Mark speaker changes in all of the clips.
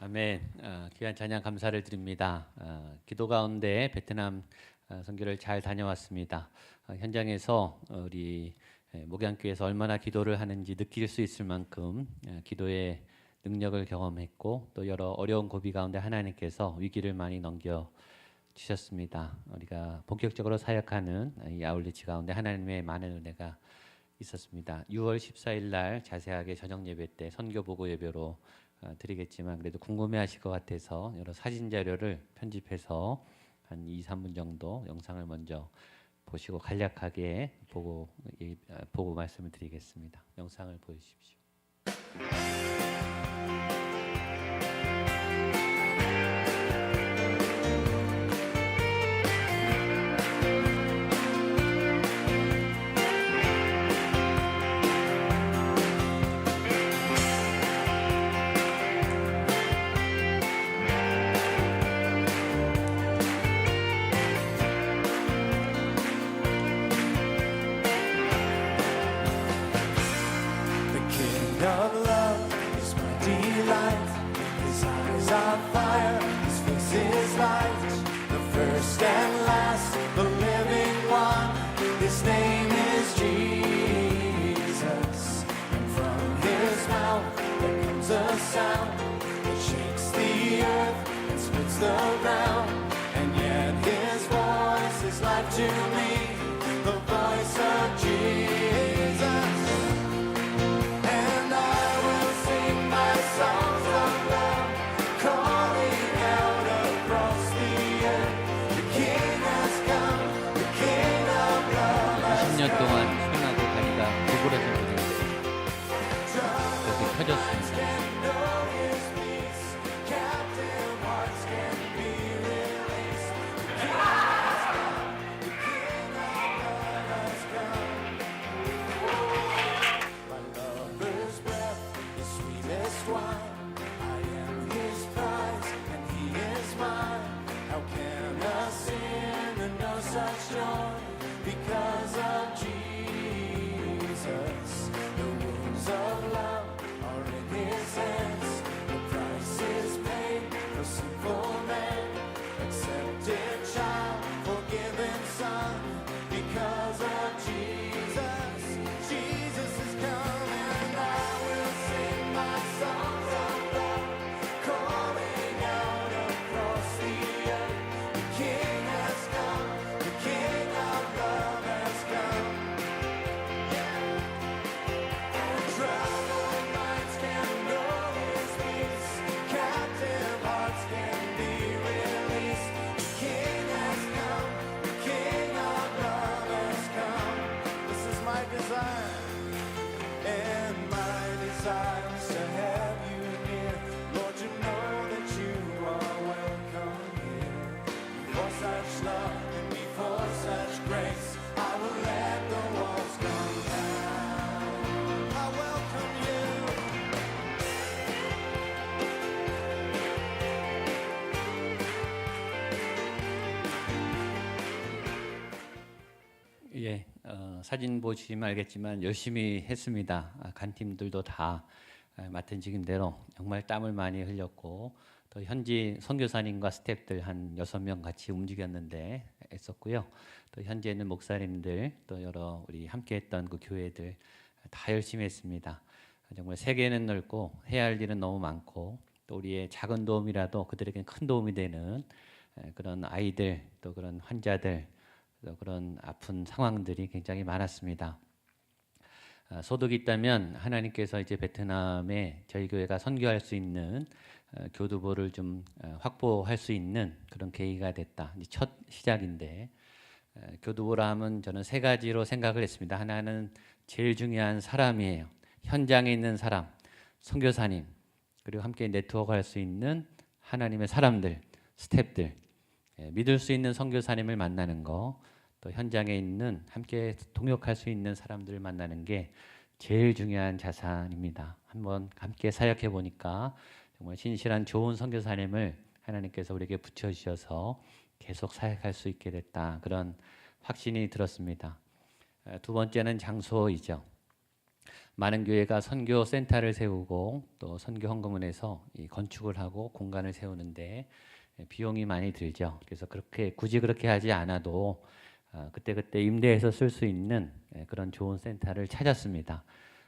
Speaker 1: 아멘. 귀한 찬양 감사를 드립니다. 기도 가운데 베트남 선교를 잘 다녀왔습니다. 현장에서 우리 목양교회에서 얼마나 기도를 하는지 느낄 수 있을 만큼 기도의 능력을 경험했고 또 여러 어려운 고비 가운데 하나님께서 위기를 많이 넘겨 주셨습니다. 우리가 본격적으로 사역하는 이 아울리치 가운데 하나님의 많은 은혜가 있었습니다. 6월 14일 날 자세하게 저녁 예배 때 선교 보고 예배로 드리겠지만 그래도 궁금해하실 것 같아서 여러 사진 자료를 편집해서 한 2, 3분 정도 영상을 먼저 보시고 간략하게 보고 말씀을 드리겠습니다. 영상을 보여주십시오. 20년 동안 손하고 다리가 구부러진 분인데 그렇게 펴졌습니다. 사진 보시면 알겠지만 열심히 했습니다. 간 팀들도 다 맡은 직임대로 정말 땀을 많이 흘렸고 또 현지 선교사님과 스태프들 한 6명 같이 움직였는데 했었고요. 또 현재 있는 목사님들 또 여러 우리 함께했던 그 교회들 다 열심히 했습니다. 정말 세계는 넓고 해야 할 일은 너무 많고 또 우리의 작은 도움이라도 그들에겐 큰 도움이 되는 그런 아이들 또 그런 환자들 그런 아픈 상황들이 굉장히 많았습니다. 소득이 있다면 하나님께서 이제 베트남에 저희 교회가 선교할 수 있는 교두보를 좀 확보할 수 있는 그런 계기가 됐다. 첫 시작인데 교두보라 하면 저는 3가지로 생각을 했습니다. 하나는 제일 중요한 사람이에요. 현장에 있는 사람, 선교사님, 그리고 함께 네트워크할 수 있는 하나님의 사람들, 스태프들, 믿을 수 있는 선교사님을 만나는 거, 또 현장에 있는 함께 동역할 수 있는 사람들을 만나는 게 제일 중요한 자산입니다. 한번 함께 사역해 보니까 정말 신실한 좋은 선교사님을 하나님께서 우리에게 붙여주셔서 계속 사역할 수 있게 됐다. 그런 확신이 들었습니다. 두 번째는 장소이죠. 많은 교회가 선교 센터를 세우고 또 선교 헌금원에서 이 건축을 하고 공간을 세우는데 비용이 많이 들죠. 그래서 굳이 그렇게 하지 않아도 그때그때 임대해서 쓸 수 있는 그런 좋은 센터를 찾았습니다.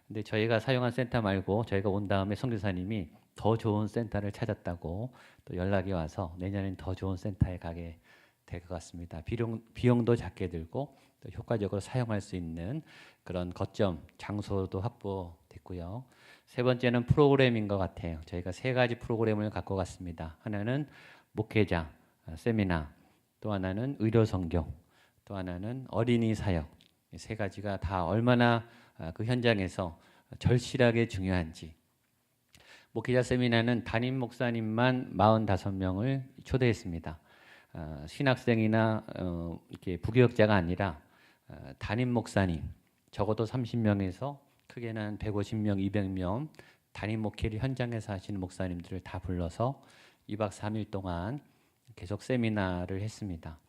Speaker 1: 근데 저희가 사용한 센터 말고 저희가 온 다음에 선교사님이 더 좋은 센터를 찾았다고 또 연락이 와서 내년엔 더 좋은 센터에 가게 될 것 같습니다. 비용도 작게 들고 또 효과적으로 사용할 수 있는 그런 거점 장소도 확보됐고요. 세 번째는 프로그램인 것 같아요. 저희가 세 가지 프로그램을 갖고 갔습니다. 하나는 목회자 세미나, 또 하나는 의료 선교, 또 하나는 어린이 사역. 이 세 가지가 다 얼마나 그 현장에서 절실하게 중요한지. 목회자 세미나는 담임 목사님만 45명을 초대했습니다. 신학생이나 이렇게 부교역자가 아니라 담임 목사님 적어도 30명에서 크게는 한 150명, 200명 담임 목회를 현장에서 하시는 목사님들을 다 불러서 2박 3일 동안 계속 세미나를 했습니다.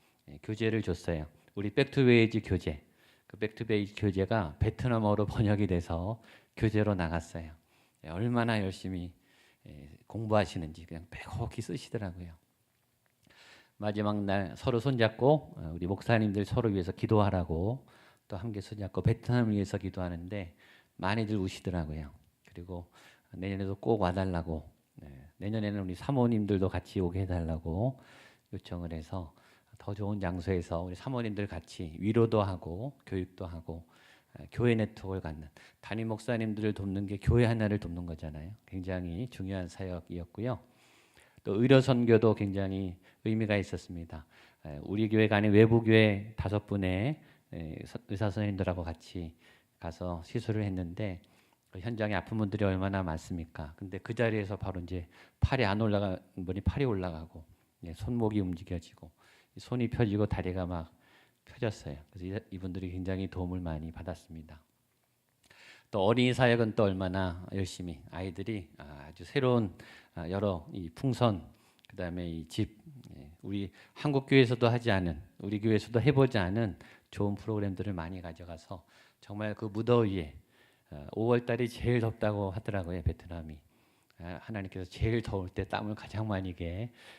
Speaker 1: 교재를 줬어요. 우리 백투베이지 교재. 그 백투베이지 교재가 베트남어로 번역이 돼서 교재로 나갔어요. 얼마나 열심히 공부하시는지 그냥 빼곡히 쓰시더라고요. 마지막 날 서로 손잡고 우리 목사님들 서로 위해서 기도하라고 또 함께 손잡고 베트남을 위해서 기도하는데 많이들 우시더라고요. 그리고 내년에도 꼭 와달라고, 내년에는 우리 사모님들도 같이 오게 해달라고 요청을 해서 더 좋은 장소에서 우리 사모님들 같이 위로도 하고 교육도 하고 교회 네트워크를 갖는, 담임 목사님들을 돕는 게 교회 하나를 돕는 거잖아요. 굉장히 중요한 사역이었고요. 또 의료 선교도 굉장히 의미가 있었습니다. 우리 교회가 아닌 외부 교회 5분의 의사 선생님들하고 같이 가서 시술을 했는데 현장에 아픈 분들이 얼마나 많습니까? 근데 그 자리에서 바로 이제 팔이 안 올라가 분이 팔이 올라가고 손목이 움직여지고 손이 펴지고 다리가 막 펴졌어요. 그래서 이분들이 굉장히 도움을 많이 받았습니다. 또 어린이 사역은 또 얼마나 열심히 아이들이 아주 새로운 여러 이 풍선, 그다음에 이 집, 우리 한국 교회에서도 하지 않은, 우리 교회에서도 해보지 않은 좋은 프로그램들을 많이 가져가서 정말 그 무더위에 5월 달이 제일 덥다고 하더라고요, 베트남이. 하나님께서 제일 더울 때 땀을 가장 많이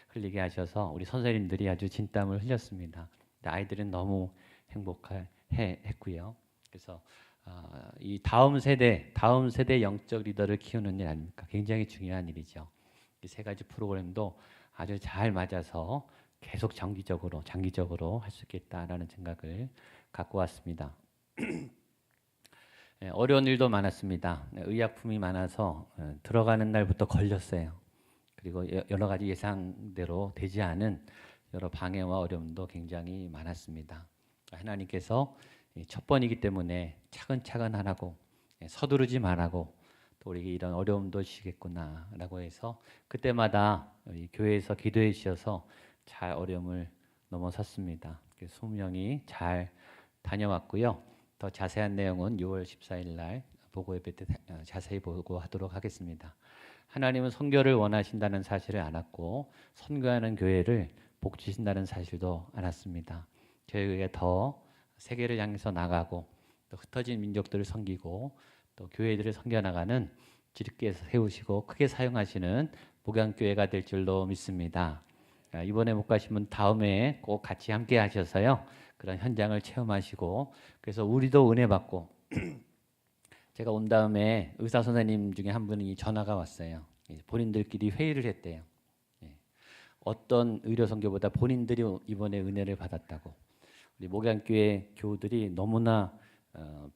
Speaker 1: 흘리게 하셔서 우리 선생님들이 아주 진땀을 흘렸습니다. 아이들은 너무 행복했고요. 그래서 이 다음 세대 영적 리더를 키우는 일 아닙니까? 굉장히 중요한 일이죠. 이 세 가지 프로그램도 아주 잘 맞아서 계속 장기적으로 할 수 있겠다라는 생각을 갖고 왔습니다. 어려운 일도 많았습니다. 의약품이 많아서 들어가는 날부터 걸렸어요. 그리고 여러 가지 예상대로 되지 않은 여러 방해와 어려움도 굉장히 많았습니다. 하나님께서 첫 번이기 때문에 차근차근 하라고, 서두르지 말라고, 또 우리에게 이런 어려움도 주시겠구나라고 해서 그때마다 교회에서 기도해 주셔서 잘 어려움을 넘어섰습니다. 20명이 잘 다녀왔고요. 더 자세한 내용은 6월 14일 날 보고 예배 때 자세히 보고하도록 하겠습니다. 하나님은 선교를 원하신다는 사실을 알았고 선교하는 교회를 복 주신다는 사실도 알았습니다. 저희에게 더 세계를 향해서 나가고 또 흩어진 민족들을 섬기고 또 교회들을 섬겨나가는 지름길에서 세우시고 크게 사용하시는 목양교회가 될 줄로 믿습니다. 이번에 못 가시면 다음에 꼭 같이 함께 하셔서요. 그런 현장을 체험하시고, 그래서 우리도 은혜 받고 제가 온 다음에 의사 선생님 중에 한 분이 전화가 왔어요. 본인들끼리 회의를 했대요. 어떤 의료 선교보다 본인들이 이번에 은혜를 받았다고. 우리 목양교회 교우들이 너무나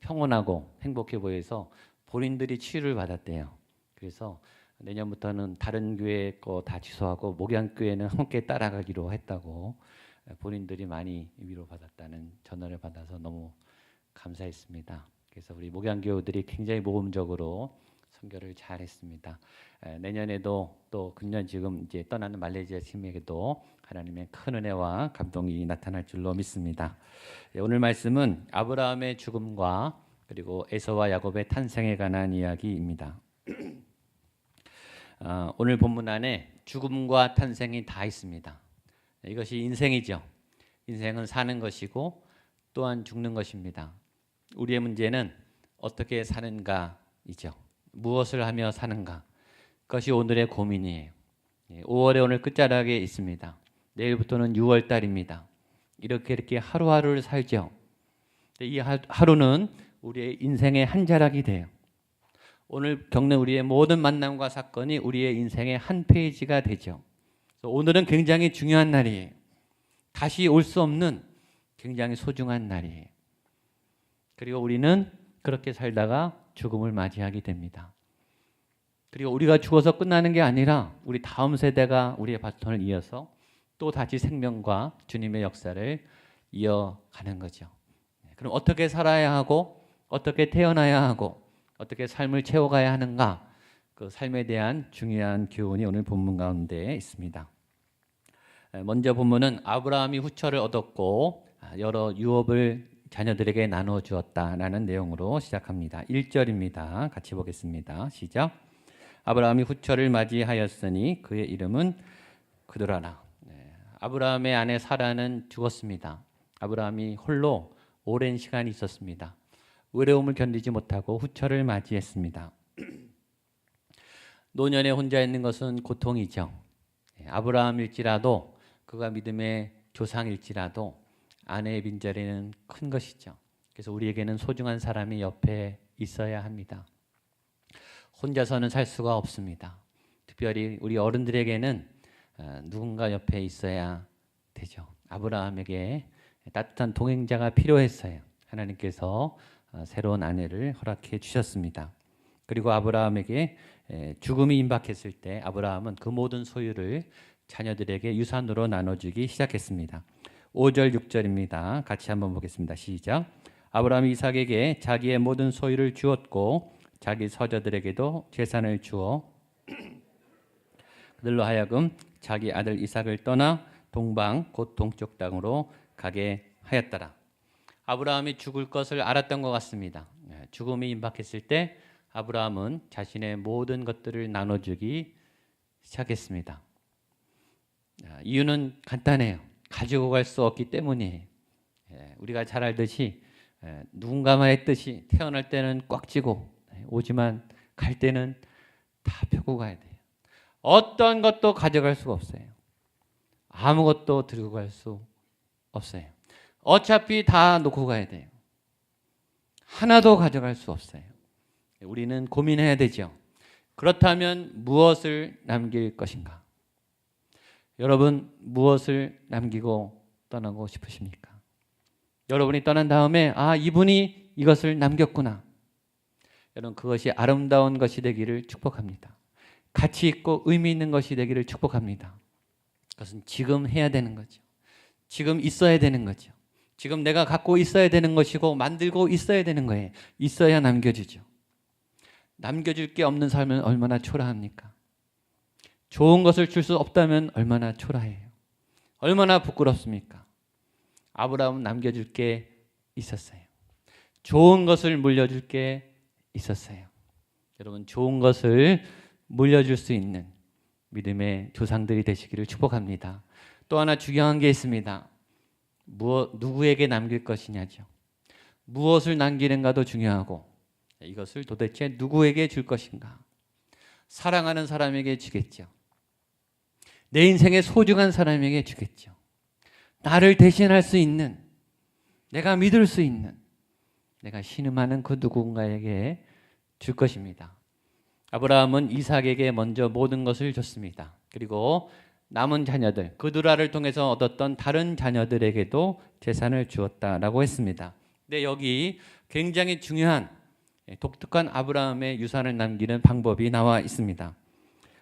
Speaker 1: 평온하고 행복해 보여서 본인들이 치유를 받았대요. 그래서 내년부터는 다른 교회 거 다 취소하고 목양교회는 함께 따라가기로 했다고 본인들이 많이 위로받았다는 전화를 받아서 너무 감사했습니다. 그래서 우리 목양교우들이 굉장히 모범적으로 선교를 잘했습니다. 내년에도 또 금년 지금 이제 떠나는 말레이시아 팀에게도 하나님의 큰 은혜와 감동이 나타날 줄로 믿습니다. 오늘 말씀은 아브라함의 죽음과 그리고 에서와 야곱의 탄생에 관한 이야기입니다. 오늘 본문 안에 죽음과 탄생이 다 있습니다. 이것이 인생이죠. 인생은 사는 것이고 또한 죽는 것입니다. 우리의 문제는 어떻게 사는가 무엇을 하며 사는가? 그것이 오늘의 고민이에요. 5월에 오늘 끝자락에 있습니다. 내일부터는 6월 달입니다. 이렇게 하루하루를 살죠. 이 하루는 우리의 인생의 한 자락이 돼요. 오늘 겪는 우리의 모든 만남과 사건이 우리의 인생의 한 페이지가 되죠. 오늘은 굉장히 중요한 날이에요. 다시 올 수 없는 굉장히 소중한 날이에요. 그리고 우리는 그렇게 살다가 죽음을 맞이하게 됩니다. 그리고 우리가 죽어서 끝나는 게 아니라 우리 다음 세대가 우리의 바톤을 이어서 또 다시 생명과 주님의 역사를 이어가는 거죠. 그럼 어떻게 살아야 하고 어떻게 태어나야 하고 어떻게 삶을 채워가야 하는가? 그 삶에 대한 중요한 교훈이 오늘 본문 가운데 있습니다. 먼저 본문은 아브라함이 후처를 얻었고 여러 유업을 자녀들에게 나누어 주었다라는 내용으로 시작합니다. 1절입니다. 같이 보겠습니다. 시작. 아브라함이 후처를 맞이하였으니 그의 이름은 그드라라. 아브라함의 아내 사라는 죽었습니다. 아브라함이 홀로 오랜 시간이 있었습니다. 외로움을 견디지 못하고 후처를 맞이했습니다. 노년에 혼자 있는 것은 고통이죠. 아브라함일지라도 그가 믿음의 조상일지라도 아내의 빈자리는 큰 것이죠. 그래서 우리에게는 소중한 사람이 옆에 있어야 합니다. 혼자서는 살 수가 없습니다. 특별히 우리 어른들에게는 누군가 옆에 있어야 되죠. 아브라함에게 따뜻한 동행자가 필요했어요. 하나님께서 새로운 아내를 허락해 주셨습니다. 그리고 아브라함에게 죽음이 임박했을 때 아브라함은 그 모든 소유를 자녀들에게 유산으로 나눠주기 시작했습니다. 5절 6절입니다. 같이 한번 보겠습니다. 시작. 아브라함이 이삭에게 자기의 모든 소유를 주었고 자기 서자들에게도 재산을 주어 그들로 하여금 자기 아들 이삭을 떠나 동방 곧 동쪽 땅으로 가게 하였더라. 아브라함이 죽을 것을 알았던 것 같습니다. 죽음이 임박했을 때 아브라함은 자신의 모든 것들을 나눠주기 시작했습니다. 이유는 간단해요. 가지고 갈 수 없기 때문이에요. 우리가 잘 알듯이 누군가 말했듯이 태어날 때는 꽉 쥐고 오지만 갈 때는 다 펴고 가야 돼요. 어떤 것도 가져갈 수가 없어요. 아무것도 들고 갈 수 없어요. 어차피 다 놓고 가야 돼요. 하나도 가져갈 수 없어요. 우리는 고민해야 되죠. 그렇다면 무엇을 남길 것인가? 여러분 무엇을 남기고 떠나고 싶으십니까? 여러분이 떠난 다음에 이분이 이것을 남겼구나. 여러분 그것이 아름다운 것이 되기를 축복합니다. 가치 있고 의미 있는 것이 되기를 축복합니다. 그것은 지금 해야 되는 거죠. 지금 있어야 되는 거죠. 지금 내가 갖고 있어야 되는 것이고 만들고 있어야 되는 거예요. 있어야 남겨주죠. 남겨줄 게 없는 삶은 얼마나 초라합니까? 좋은 것을 줄 수 없다면 얼마나 초라해요. 얼마나 부끄럽습니까? 아브라함은 남겨줄 게 있었어요. 좋은 것을 물려줄 게 있었어요. 여러분 좋은 것을 물려줄 수 있는 믿음의 조상들이 되시기를 축복합니다. 또 하나 중요한 게 있습니다. 누구에게 남길 것이냐죠. 무엇을 남기는가도 중요하고 이것을 도대체 누구에게 줄 것인가. 사랑하는 사람에게 주겠죠. 내 인생의 소중한 사람에게 주겠죠. 나를 대신할 수 있는, 내가 믿을 수 있는, 내가 신음하는 그 누군가에게 줄 것입니다. 아브라함은 이삭에게 먼저 모든 것을 줬습니다. 그리고 남은 자녀들, 그드라를 통해서 얻었던 다른 자녀들에게도 재산을 주었다라고 했습니다. 근데 여기 굉장히 중요한 독특한 아브라함의 유산을 남기는 방법이 나와 있습니다.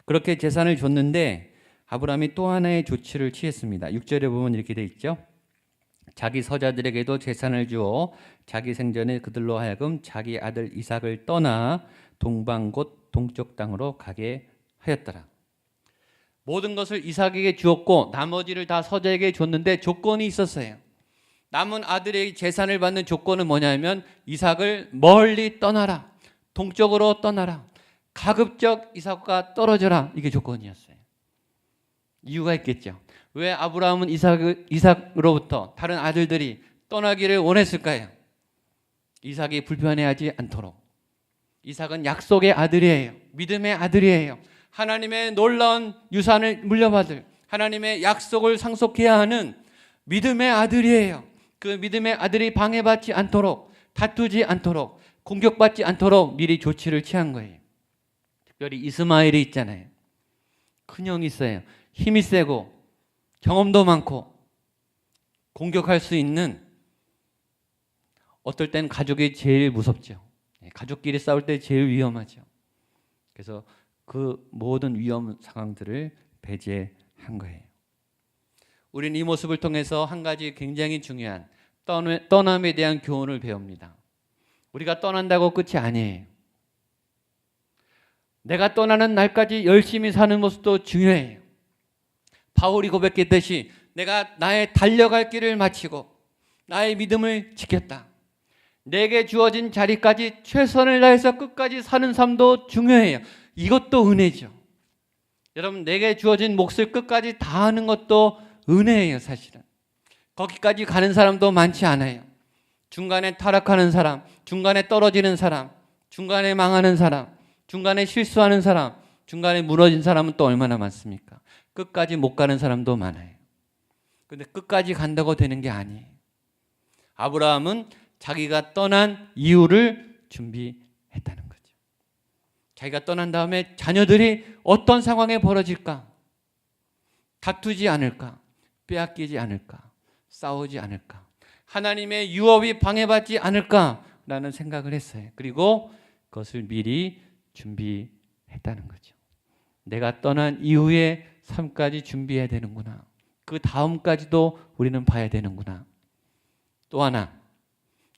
Speaker 1: 그렇게 재산을 줬는데 아브라함이 또 하나의 조치를 취했습니다. 6절에 보면 이렇게 돼 있죠. 자기 서자들에게도 재산을 주어 자기 생전에 그들로 하여금 자기 아들 이삭을 떠나 동방 곧 동쪽 땅으로 가게 하였더라. 모든 것을 이삭에게 주었고 나머지를 다 서자에게 줬는데 조건이 있었어요. 남은 아들의 재산을 받는 조건은 뭐냐면 이삭을 멀리 떠나라. 동쪽으로 떠나라. 가급적 이삭과 떨어져라. 이게 조건이었어요. 이유가 있겠죠. 왜 아브라함은 이삭으로부터 다른 아들들이 떠나기를 원했을까요? 이삭이 불편해하지 않도록. 이삭은 약속의 아들이에요. 믿음의 아들이에요. 하나님의 놀라운 유산을 물려받을, 하나님의 약속을 상속해야 하는 믿음의 아들이에요. 그 믿음의 아들이 방해받지 않도록, 다투지 않도록, 공격받지 않도록 미리 조치를 취한 거예요. 특별히 이스마엘이 있잖아요. 큰형이 있어요. 힘이 세고 경험도 많고 공격할 수 있는, 어떨 땐 가족이 제일 무섭죠. 가족끼리 싸울 때 제일 위험하죠. 그래서 그 모든 위험 상황들을 배제한 거예요. 우리는 이 모습을 통해서 한 가지 굉장히 중요한 떠남에 대한 교훈을 배웁니다. 우리가 떠난다고 끝이 아니에요. 내가 떠나는 날까지 열심히 사는 모습도 중요해요. 바울이 고백했듯이 내가 나의 달려갈 길을 마치고 나의 믿음을 지켰다. 내게 주어진 자리까지 최선을 다해서 끝까지 사는 삶도 중요해요. 이것도 은혜죠. 여러분, 내게 주어진 몫을 끝까지 다하는 것도 은혜예요. 사실은 거기까지 가는 사람도 많지 않아요. 중간에 타락하는 사람, 중간에 떨어지는 사람, 중간에 망하는 사람, 중간에 실수하는 사람, 중간에 무너진 사람은 또 얼마나 많습니까? 끝까지 못 가는 사람도 많아요. 근데 끝까지 간다고 되는 게 아니에요. 아브라함은 자기가 떠난 이유를 준비했다는 거죠. 자기가 떠난 다음에 자녀들이 어떤 상황에 벌어질까? 다투지 않을까? 빼앗기지 않을까? 싸우지 않을까? 하나님의 유업이 방해받지 않을까라는 생각을 했어요. 그리고 그것을 미리 준비했다는 거죠. 내가 떠난 이후의 삶까지 준비해야 되는구나. 그 다음까지도 우리는 봐야 되는구나. 또 하나,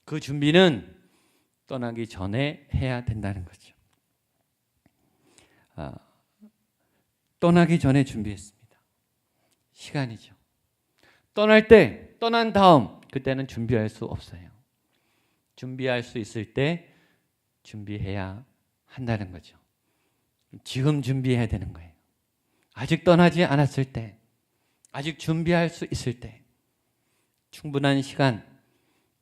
Speaker 1: 그 준비는 떠나기 전에 해야 된다는 거죠. 떠나기 전에 준비했습니다. 시간이죠. 떠날 때, 떠난 다음, 그때는 준비할 수 없어요. 준비할 수 있을 때 준비해야 한다는 거죠. 지금 준비해야 되는 거예요. 아직 떠나지 않았을 때, 아직 준비할 수 있을 때, 충분한 시간,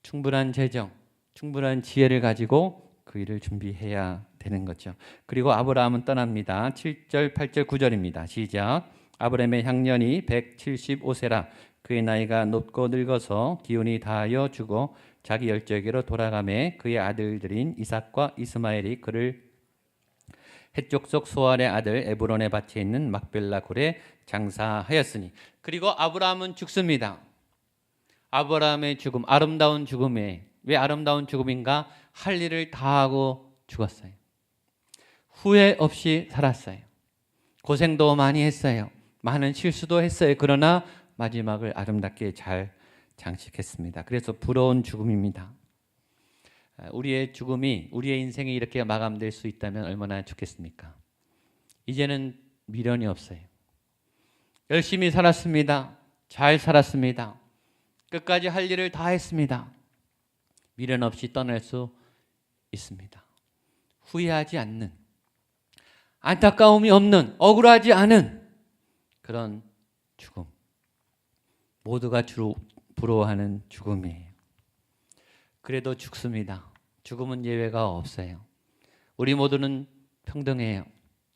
Speaker 1: 충분한 재정, 충분한 지혜를 가지고 그 일을 준비해야 되는 거죠. 그리고 아브라함은 떠납니다. 7절, 8절, 9절입니다. 시작. 아브라함의 향년이 175세라. 그의 나이가 높고 늙어서 기운이 다하여 죽어 자기 열조에게로 돌아가매 그의 아들들인 이삭과 이스마엘이 그를 헷족속 소알의 아들 에브론의 밭에 있는 막벨라 굴에 장사하였으니. 그리고 아브라함은 죽습니다. 아브라함의 죽음, 아름다운 죽음에, 왜 아름다운 죽음인가? 할 일을 다 하고 죽었어요. 후회 없이 살았어요. 고생도 많이 했어요. 많은 실수도 했어요. 그러나 마지막을 아름답게 잘 장식했습니다. 그래서 부러운 죽음입니다. 우리의 죽음이, 우리의 인생이 이렇게 마감될 수 있다면 얼마나 좋겠습니까? 이제는 미련이 없어요. 열심히 살았습니다. 잘 살았습니다. 끝까지 할 일을 다 했습니다. 미련 없이 떠날 수 있습니다. 후회하지 않는, 안타까움이 없는, 억울하지 않은 그런 죽음. 모두가 주로 부러워하는 죽음이에요. 그래도 죽습니다. 죽음은 예외가 없어요. 우리 모두는 평등해요.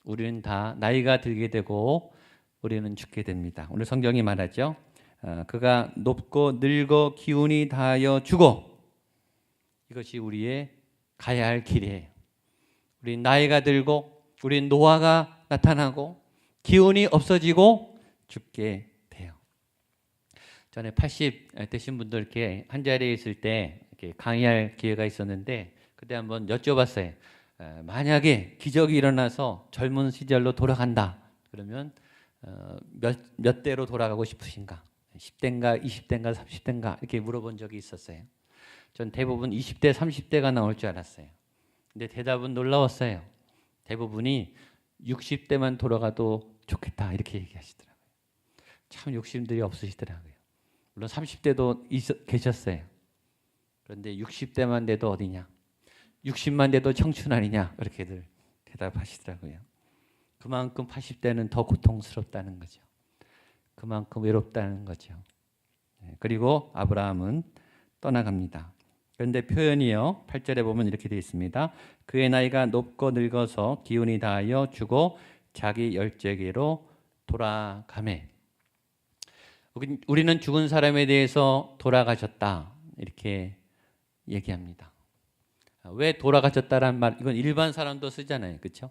Speaker 1: 우리는 다 나이가 들게 되고 우리는 죽게 됩니다. 오늘 성경이 말하죠. 그가 높고 늙어 기운이 다하여 죽어. 이것이 우리의 가야 할 길이에요. 우리 나이가 들고 우리 노화가 나타나고 기운이 없어지고 죽게 돼요. 전에 80 되신 분들 이렇게 한 자리에 있을 때 이렇게 강의할 기회가 있었는데 그때 한번 여쭤봤어요. 만약에 기적이 일어나서 젊은 시절로 돌아간다. 그러면 몇 대로 돌아가고 싶으신가? 10대인가 20대인가 30대인가 이렇게 물어본 적이 있었어요. 전 대부분 20대 30대가 나올 줄 알았어요. 근데 대답은 놀라웠어요. 대부분이 60대만 돌아가도 좋겠다 이렇게 얘기하시더라고요. 참 욕심들이 없으시더라고요. 물론 30대도 계셨어요. 그런데 60대만 돼도 어디냐? 60만 돼도 청춘 아니냐? 그렇게들 대답하시더라고요. 그만큼 80대는 더 고통스럽다는 거죠. 그만큼 외롭다는 거죠. 그리고 아브라함은 떠나갑니다. 그런데 표현이요, 8절에 보면 이렇게 되어 있습니다. 그의 나이가 높고 늙어서 기운이 다하여 죽어 자기 열재기로 돌아가매. 우리는 죽은 사람에 대해서 돌아가셨다 이렇게 얘기합니다. 왜 돌아가셨다는 말, 이건 일반 사람도 쓰잖아요, 그렇죠?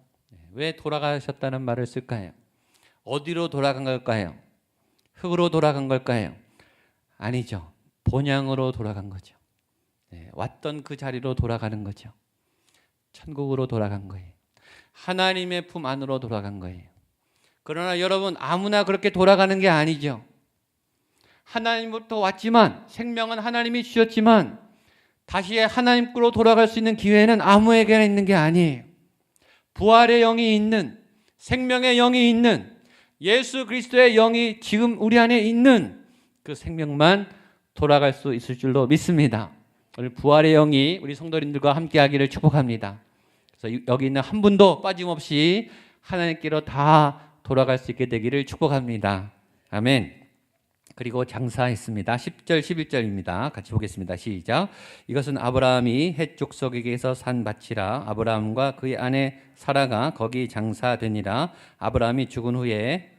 Speaker 1: 왜 돌아가셨다는 말을 쓸까요? 어디로 돌아간 걸까요? 흙으로 돌아간 걸까요? 아니죠. 본향으로 돌아간 거죠. 왔던 그 자리로 돌아가는 거죠. 천국으로 돌아간 거예요. 하나님의 품 안으로 돌아간 거예요. 그러나 여러분, 아무나 그렇게 돌아가는 게 아니죠. 하나님부터 왔지만, 생명은 하나님이 주셨지만 다시 하나님께로 돌아갈 수 있는 기회는 아무에게나 있는 게 아니에요. 부활의 영이 있는, 생명의 영이 있는, 예수 그리스도의 영이 지금 우리 안에 있는 그 생명만 돌아갈 수 있을 줄로 믿습니다. 오늘 부활의 영이 우리 성도님들과 함께 하기를 축복합니다. 그래서 여기 있는 한 분도 빠짐없이 하나님께로 다 돌아갈 수 있게 되기를 축복합니다. 아멘. 그리고 장사했습니다. 10절 11절입니다. 같이 보겠습니다. 시작. 이것은 아브라함이 헷 족속에게서 산 밭이라. 아브라함과 그의 아내 사라가 거기 장사되니라. 아브라함이 죽은 후에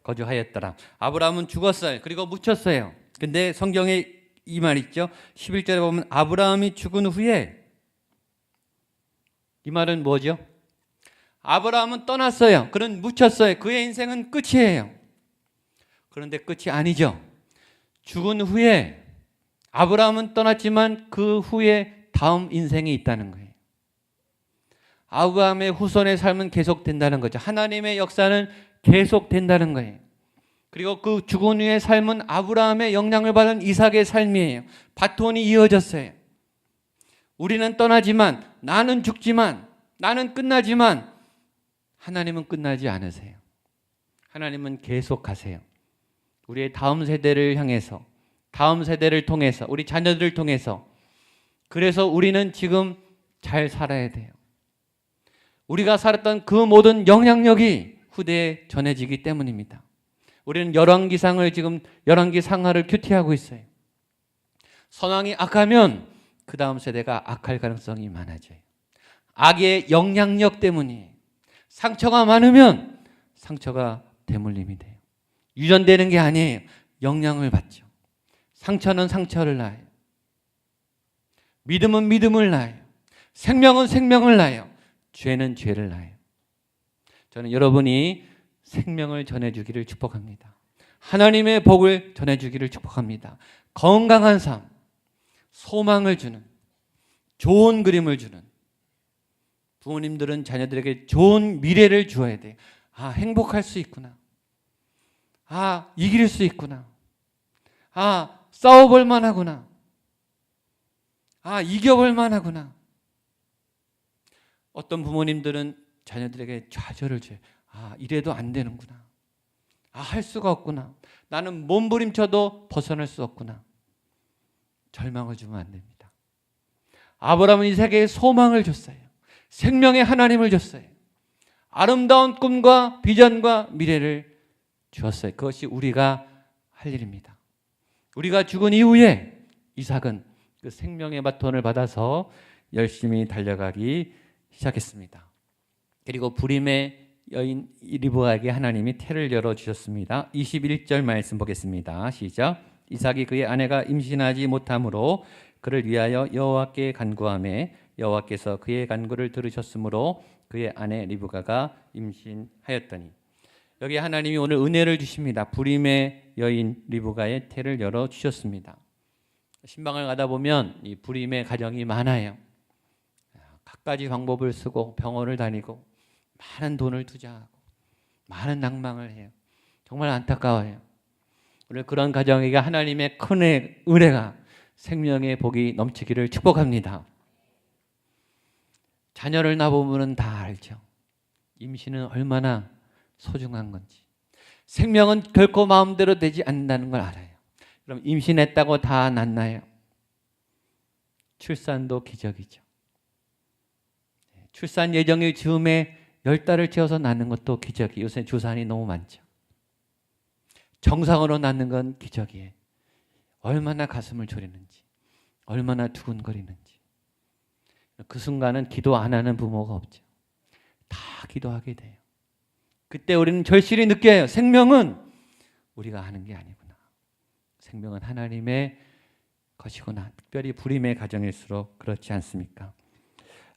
Speaker 1: 거주하였더라. 아브라함은 죽었어요. 그리고 묻혔어요. 근데 성경에 이 말 있죠. 11절에 보면 아브라함이 죽은 후에, 이 말은 뭐죠? 아브라함은 떠났어요. 그는 묻혔어요. 그의 인생은 끝이에요. 그런데 끝이 아니죠. 죽은 후에 아브라함은 떠났지만 그 후에 다음 인생이 있다는 거예요. 아브라함의 후손의 삶은 계속된다는 거죠. 하나님의 역사는 계속된다는 거예요. 그리고 그 죽은 후의 삶은 아브라함의 영향을 받은 이삭의 삶이에요. 바톤이 이어졌어요. 우리는 떠나지만, 나는 죽지만, 나는 끝나지만 하나님은 끝나지 않으세요. 하나님은 계속하세요. 우리의 다음 세대를 향해서, 다음 세대를 통해서, 우리 자녀들을 통해서. 그래서 우리는 지금 잘 살아야 돼요. 우리가 살았던 그 모든 영향력이 후대에 전해지기 때문입니다. 우리는 열왕기상을 지금 열왕기상하를 큐티하고 있어요. 선왕이 악하면 그 다음 세대가 악할 가능성이 많아져요. 악의 영향력 때문이에요. 상처가 많으면 상처가 대물림이 돼요. 유전되는 게 아니에요. 영향을 받죠. 상처는 상처를 낳아요. 믿음은 믿음을 낳아요. 생명은 생명을 낳아요. 죄는 죄를 낳아요. 저는 여러분이 생명을 전해주기를 축복합니다. 하나님의 복을 전해주기를 축복합니다. 건강한 삶, 소망을 주는, 좋은 그림을 주는, 부모님들은 자녀들에게 좋은 미래를 주어야 돼요. 아, 행복할 수 있구나. 아, 이길 수 있구나. 아, 싸워볼 만하구나. 아, 이겨볼 만하구나. 어떤 부모님들은 자녀들에게 좌절을 줘요. 아, 이래도 안 되는구나. 아, 할 수가 없구나. 나는 몸부림쳐도 벗어날 수 없구나. 절망을 주면 안 됩니다. 아브라함은 이삭에게 소망을 줬어요. 생명의 하나님을 줬어요. 아름다운 꿈과 비전과 미래를 주었어요. 그것이 우리가 할 일입니다. 우리가 죽은 이후에 이삭은 그 생명의 바톤을 받아서 열심히 달려가기 시작했습니다. 그리고 불임의 여인 리브가에게 하나님이 태를 열어주셨습니다. 21절 말씀 보겠습니다. 시작. 이삭이 그의 아내가 임신하지 못하므로 그를 위하여 여호와께 간구하매 여호와께서 그의 간구를 들으셨으므로 그의 아내 리브가가 임신하였더니. 여기 하나님이 오늘 은혜를 주십니다. 불임의 여인 리브가의 태를 열어주셨습니다. 신방을 가다 보면 이 불임의 가정이 많아요. 갖가지 방법을 쓰고 병원을 다니고 많은 돈을 투자하고 많은 낭망을 해요. 정말 안타까워요. 오늘 그런 가정에게 하나님의 큰 은혜가, 생명의 복이 넘치기를 축복합니다. 자녀를 낳아보면 다 알죠. 임신은 얼마나 소중한 건지. 생명은 결코 마음대로 되지 않는다는 걸 알아요. 그럼 임신했다고 다 낫나요? 출산도 기적이죠. 출산 예정일 즈음에 10달을 채워서 낳는 것도 기적이. 요새 주산이 너무 많죠. 정상으로 낳는 건 기적이에요. 얼마나 가슴을 졸이는지, 얼마나 두근거리는지. 그 순간은 기도 안 하는 부모가 없죠. 다 기도하게 돼요. 그때 우리는 절실히 느껴요. 생명은 우리가 하는 게 아니구나. 생명은 하나님의 것이구나. 특별히 불임의 가정일수록 그렇지 않습니까?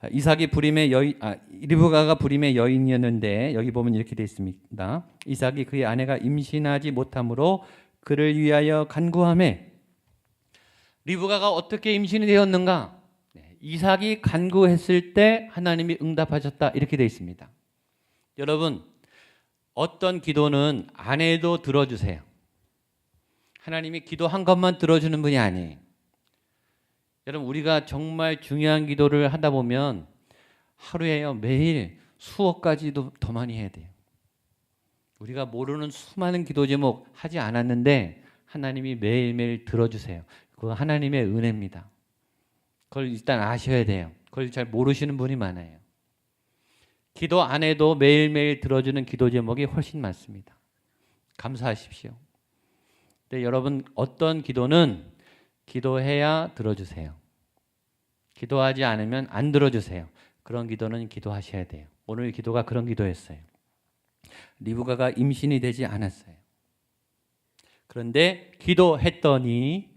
Speaker 1: 리브가가 불임의 여인이었는데 여기 보면 이렇게 되어 있습니다. 이삭이 그의 아내가 임신하지 못함으로 그를 위하여 간구하매. 리브가가 어떻게 임신이 되었는가? 이삭이 간구했을 때 하나님이 응답하셨다 이렇게 되어 있습니다. 여러분, 어떤 기도는 안 해도 들어주세요. 하나님이 기도한 것만 들어주는 분이 아니에요. 여러분, 우리가 정말 중요한 기도를 하다 보면 하루에요 매일 수억 가지도 더 많이 해야 돼요. 우리가 모르는 수많은 기도 제목 하지 않았는데 하나님이 매일매일 들어주세요. 그거 하나님의 은혜입니다. 그걸 일단 아셔야 돼요. 그걸 잘 모르시는 분이 많아요. 기도 안 해도 매일매일 들어주는 기도 제목이 훨씬 많습니다. 감사하십시오. 근데 여러분, 어떤 기도는 기도해야 들어주세요. 기도하지 않으면 안 들어주세요. 그런 기도는 기도하셔야 돼요. 오늘 기도가 그런 기도였어요. 리브가가 임신이 되지 않았어요. 그런데 기도했더니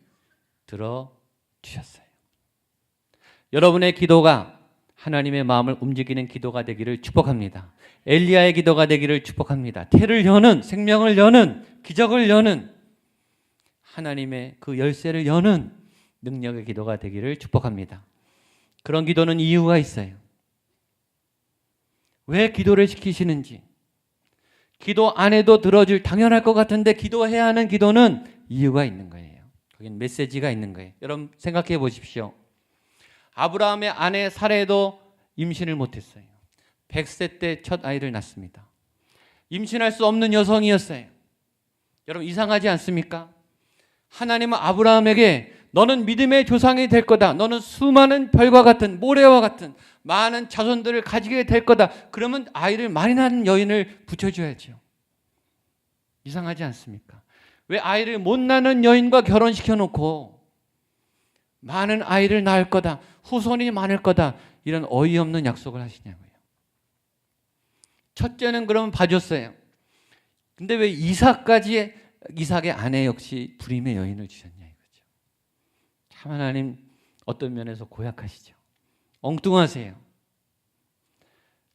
Speaker 1: 들어주셨어요. 여러분의 기도가 하나님의 마음을 움직이는 기도가 되기를 축복합니다. 엘리야의 기도가 되기를 축복합니다. 태를 여는, 생명을 여는, 기적을 여는 하나님의 그 열쇠를 여는 능력의 기도가 되기를 축복합니다. 그런 기도는 이유가 있어요. 왜 기도를 시키시는지. 기도 안 해도 들어줄 당연할 것 같은데 기도해야 하는 기도는 이유가 있는 거예요. 거긴 메시지가 있는 거예요. 여러분 생각해 보십시오. 아브라함의 아내 사레도 임신을 못했어요. 100세 때 첫 아이를 낳습니다. 임신할 수 없는 여성이었어요. 여러분 이상하지 않습니까? 하나님은 아브라함에게 너는 믿음의 조상이 될 거다. 너는 수많은 별과 같은 모래와 같은 많은 자손들을 가지게 될 거다. 그러면 아이를 많이 낳는 여인을 붙여줘야죠. 이상하지 않습니까? 왜 아이를 못 낳는 여인과 결혼시켜 놓고 많은 아이를 낳을 거다. 후손이 많을 거다. 이런 어이없는 약속을 하시냐고요. 첫째는 그러면 봐줬어요. 근데 왜 이삭의 아내 역시 불임의 여인을 주셨냐 이거죠. 참 하나님 어떤 면에서 고약하시죠. 엉뚱하세요.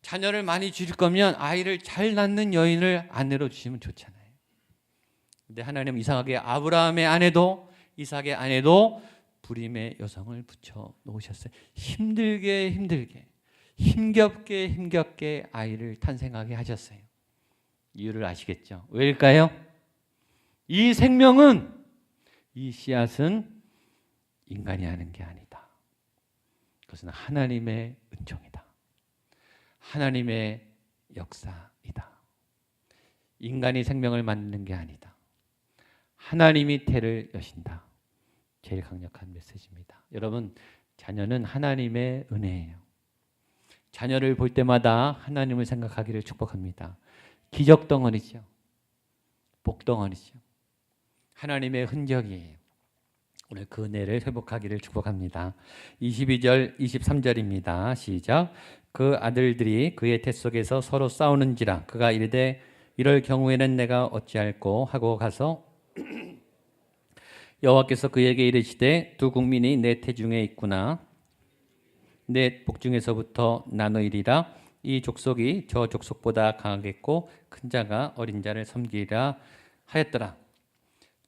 Speaker 1: 자녀를 많이 주실 거면 아이를 잘 낳는 여인을 아내로 주시면 좋잖아요. 근데 하나님은 아브라함의 아내도 이삭의 아내도 불임의 여성을 붙여 놓으셨어요. 힘들게 힘겹게 아이를 탄생하게 하셨어요. 이유를 아시겠죠? 왜일까요? 이 생명은, 이 씨앗은 인간이 하는 게 아니다. 그것은 하나님의 은총이다. 하나님의 역사이다. 인간이 생명을 만드는 게 아니다. 하나님이 태를 여신다. 제일 강력한 메시지입니다. 여러분, 자녀는 하나님의 은혜예요. 자녀를 볼 때마다 하나님을 생각하기를 축복합니다. 기적 덩어리죠. 복 덩어리죠. 하나님의 흔적이에요. 오늘 그 은혜를 회복하기를 축복합니다. 22절, 23절입니다. 시작. 그 아들들이 그의 태 속에서 서로 싸우는지라 그가 이르되 이럴 경우에는 내가 어찌할꼬 하고 가서 여호와께서 그에게 이르시되 두 국민이 내 태중에 있구나. 내 복중에서부터 나누이리라. 이 족속이 저 족속보다 강하겠고 큰 자가 어린 자를 섬기리라 하였더라.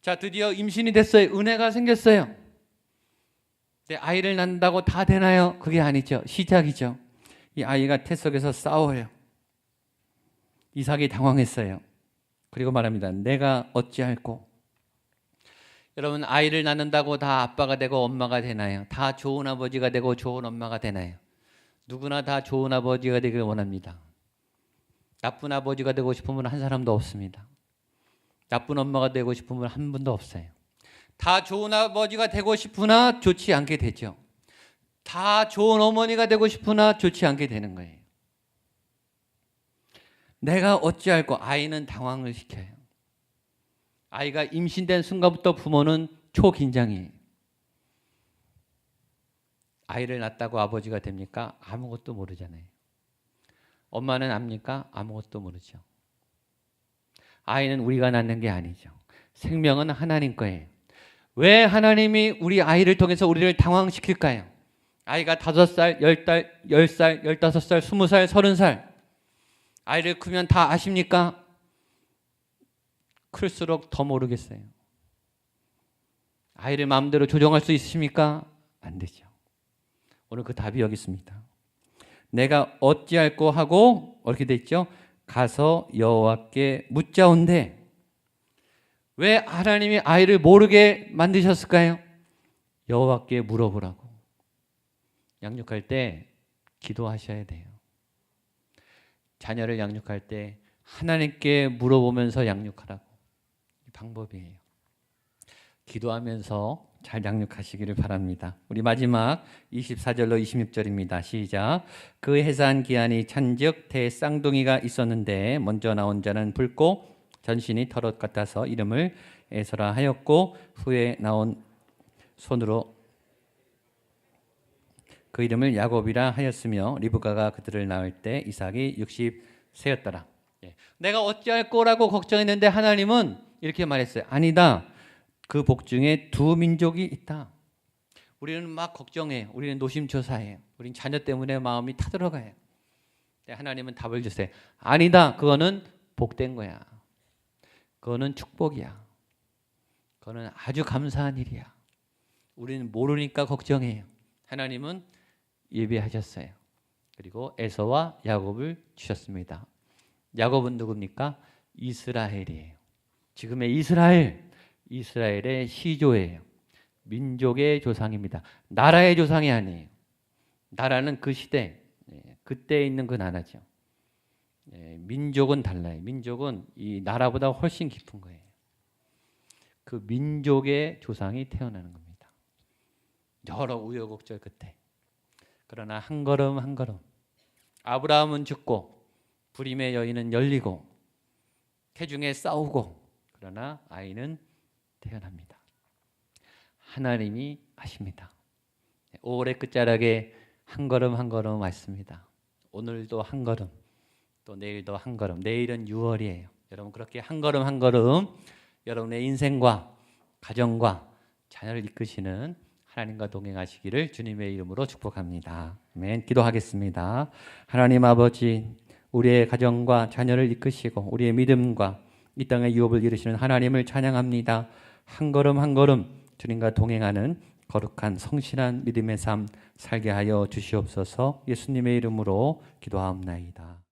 Speaker 1: 자, 드디어 임신이 됐어요. 은혜가 생겼어요. 근데 아이를 낳는다고 다 되나요? 그게 아니죠. 시작이죠. 이 아이가 태 속에서 싸워요. 이삭이 당황했어요. 그리고 말합니다. 내가 어찌할꼬. 여러분, 아이를 낳는다고 다 아빠가 되고 엄마가 되나요? 다 좋은 아버지가 되고 좋은 엄마가 되나요? 누구나 다 좋은 아버지가 되길 원합니다. 나쁜 아버지가 되고 싶으면 한 사람도 없습니다. 나쁜 엄마가 되고 싶으면 한 분도 없어요. 다 좋은 아버지가 되고 싶으나 좋지 않게 되죠. 다 좋은 어머니가 되고 싶으나 좋지 않게 되는 거예요. 내가 어찌할꼬. 아이는 당황을 시켜요. 아이가 임신된 순간부터 부모는 초긴장이에요. 아이를 낳았다고 아버지가 됩니까? 아무것도 모르잖아요. 엄마는 압니까? 아무것도 모르죠. 아이는 우리가 낳는 게 아니죠. 생명은 하나님 거예요. 왜 하나님이 우리 아이를 통해서 우리를 당황시킬까요? 아이가 5살, 10살, 10살, 15살, 20살, 30살 아이를 크면 다 아십니까? 클수록 더 모르겠어요. 아이를 마음대로 조정할 수 있으십니까? 안 되죠. 오늘 그 답이 여기 있습니다. 내가 어찌할꼬 하고 어떻게 됐죠? 가서 여호와께 묻자온대. 왜 하나님이 아이를 모르게 만드셨을까요? 여호와께 물어보라고. 양육할 때 기도하셔야 돼요. 자녀를 양육할 때 하나님께 물어보면서 양육하라고. 방법이에요. 기도하면서 잘 양육하시기를 바랍니다. 우리 마지막 24절로 26절입니다. 시작. 그 해산 기한이 찬즉 대 쌍둥이가 있었는데 먼저 나온 자는 붉고 전신이 털옷 같아서 이름을 에서라 하였고 후에 나온 손으로 그 이름을 야곱이라 하였으며 리브가가 그들을 낳을 때 이삭이 60세였더라. 내가 어찌할 거라고 걱정했는데 하나님은 이렇게 말했어요. 아니다. 그 복중에 두 민족이 있다. 우리는 막 걱정해요. 우리는 노심초사해요. 우리는 자녀 때문에 마음이 타들어가요. 하나님은 답을 주세요. 아니다. 그거는 복된 거야. 그거는 축복이야. 그거는 아주 감사한 일이야. 우리는 모르니까 걱정해요. 하나님은 예비하셨어요. 그리고 에서와 야곱을 주셨습니다. 야곱은 누굽니까? 이스라엘이에요. 지금의 이스라엘의 시조예요. 민족의 조상입니다. 나라의 조상이 아니에요. 나라는 그 시대, 그때 있는 그 나라죠. 민족은 달라요. 민족은 이 나라보다 훨씬 깊은 거예요. 그 민족의 조상이 태어나는 겁니다. 여러 우여곡절 끝에. 그러나 한 걸음 한 걸음. 아브라함은 죽고 불임의 여인은 열리고 태중에 싸우고 그러나 아이는 태어납니다. 하나님이 하십니다. 5월의 끝자락에 한 걸음 한 걸음 왔습니다. 오늘도 한 걸음, 또 내일도 한 걸음. 내일은 6월이에요. 여러분 그렇게 한 걸음 한 걸음 여러분의 인생과 가정과 자녀를 이끄시는 하나님과 동행하시기를 주님의 이름으로 축복합니다. 아멘. 기도하겠습니다. 하나님 아버지, 우리의 가정과 자녀를 이끄시고 우리의 믿음과 이 땅의 유업을 이루시는 하나님을 찬양합니다. 한 걸음 한 걸음 주님과 동행하는 거룩한 성실한 믿음의 삶 살게 하여 주시옵소서. 예수님의 이름으로 기도하옵나이다.